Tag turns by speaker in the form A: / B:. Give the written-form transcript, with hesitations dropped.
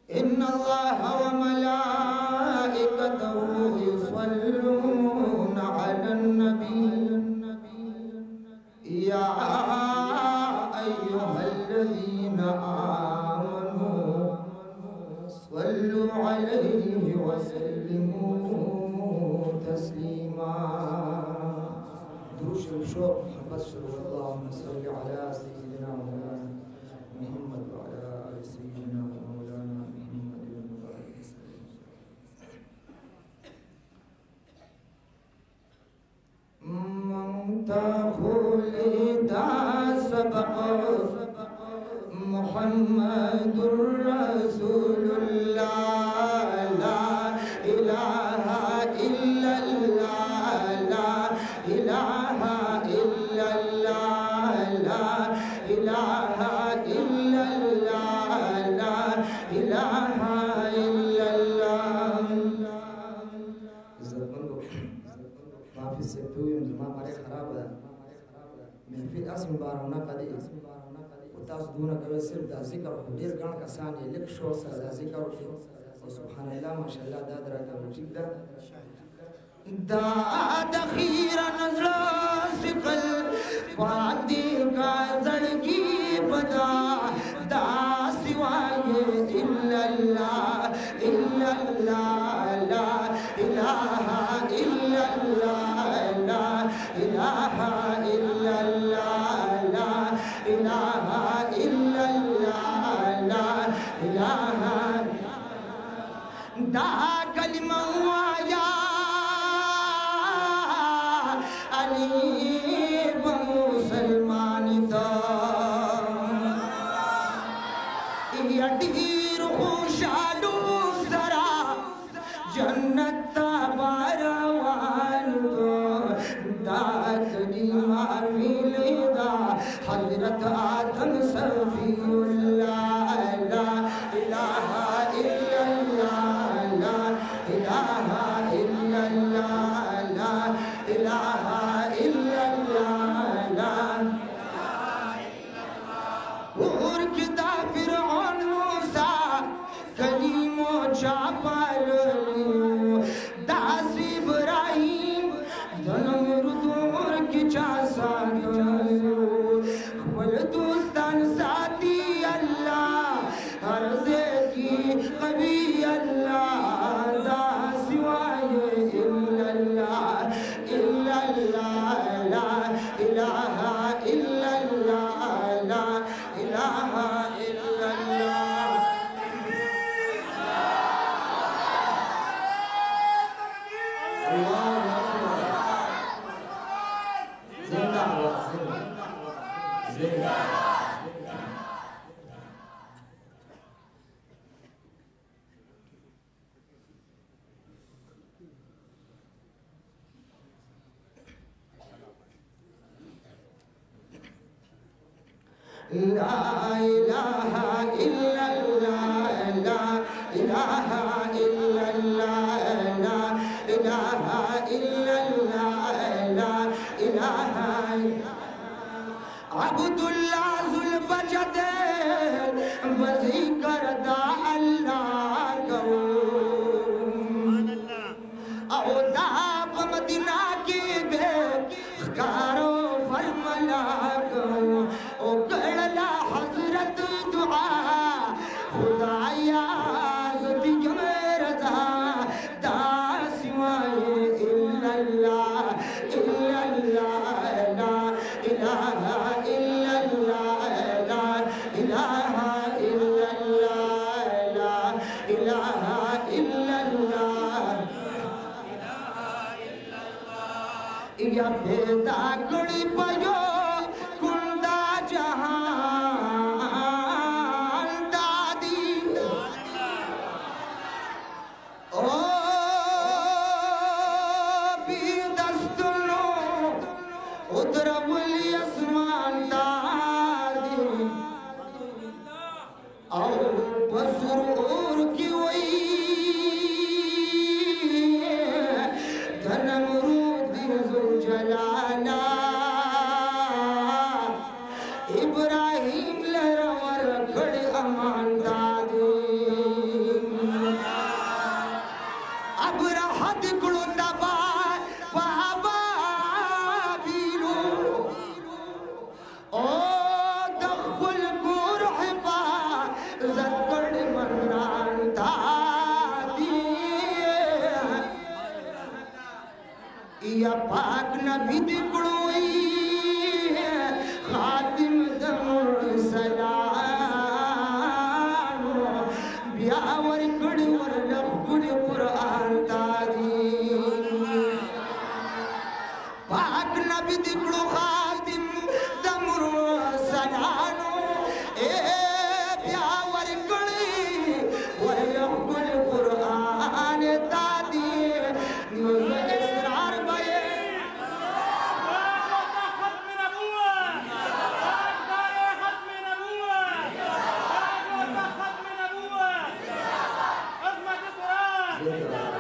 A: इन्नल्लाह व मलाइकतहु युसल्लूना अलन नबी या अय्युहल्लज़ीना आमनू सल्लु अलैहि व सल्लिमू तस्लीमा। दुरूद शरीफ शो मोहम्मद सल्लल्लाहु अलैहि अला सय्यिदिना मुहम्मद व अला आलि सय्यिदिना मौलाना मुहम्मद व बारिक ममता खुलिदा सबक़ मुहम्मदुर रसूलुल्लाह ला इलाहा इल्लल्लाह ला इलाहा इल्लल्लाह ला इलाहा इल्लल्लाह ला इलाहा इल्लल्लाह। माफी से तू जमा मारे खराब है महफिल असम बारौना कदी उतास दूना कवे सिर्फ दा जिक्र खुदीर गण का सानी लिख शो सा दा जिक्र और सुभान अल्लाह माशाअल्लाह दा दरा का ठीक दा दखीरा नजर सिकल वादी का जड़गी बदा दा सिवाय इल्लल्लाह इल्लल्लाह ला इलाहा इल्लल्लाह ला इलाहा इल्लल्लाह ला इलाहा इल्लल्लाह ला इलाहा दा कलिमा या अली मुसलमान तो यदीर खुशालू जरा जन्नत बारवान तो दातनी मिलेगा हजरत आदम सफीउल्लाह ला इलाहा इल्लल्लाह ला इलाहा इल्लल्लाह ला इलाहा इल्लल्लाह ला और किदा फिरौन मूसा कलीमो चापल दास इब्राहिम धनम रुदूर की चासा खबल दोस्तान साथी अल्लाह अर्ज़े की कभी अल्लाह दा सिवाय इल्लल्लाह इल्लल्लाह ला इलाहा इल्लल्लाह ला इलाहा इल्लल्लाह। ला इलाहा इल्लल्लाह ला इलाहा इल्लल्लाह ला इलाहा इल्लल्लाह ला इलाहा अब्दुल्लाह जुल बजद वजी करदा अल्लाह को ओ दाब मदीना की बे कारो फरमला को ओ गड़ला हजरत दुआ खुदाया ज़ती रज़ा दा सिवाय इल्लल्लाह इल्लल्लाह ला इलाहा इल्लल्लाह ला इलाहा इल्लल्लाह ला इलाहा इल्लल्लाह या बेदा गुड़ी पयो कुंदा जहान दादी ओ भी दस्तुनो उदरबुल आसमान दादी और बसरूर की वही धनमरूद जुल जलाला इब्राहिम लरवर खड़े अमान दादी अब रहत कुलुंदा बाबा बीरो ओ दखल गुरहबा जकड़ मन्नान दादी या पाक नबी दिकड़ोई खातिम दमुर सलाम ब्यावर कड़वर लखुड़ कुरान तारी पाक नबी दिकड़ो खातिम दमुर सलाम ए ब्यावर कड़ी वर लखुड़ कुरान तारी
B: Yeah.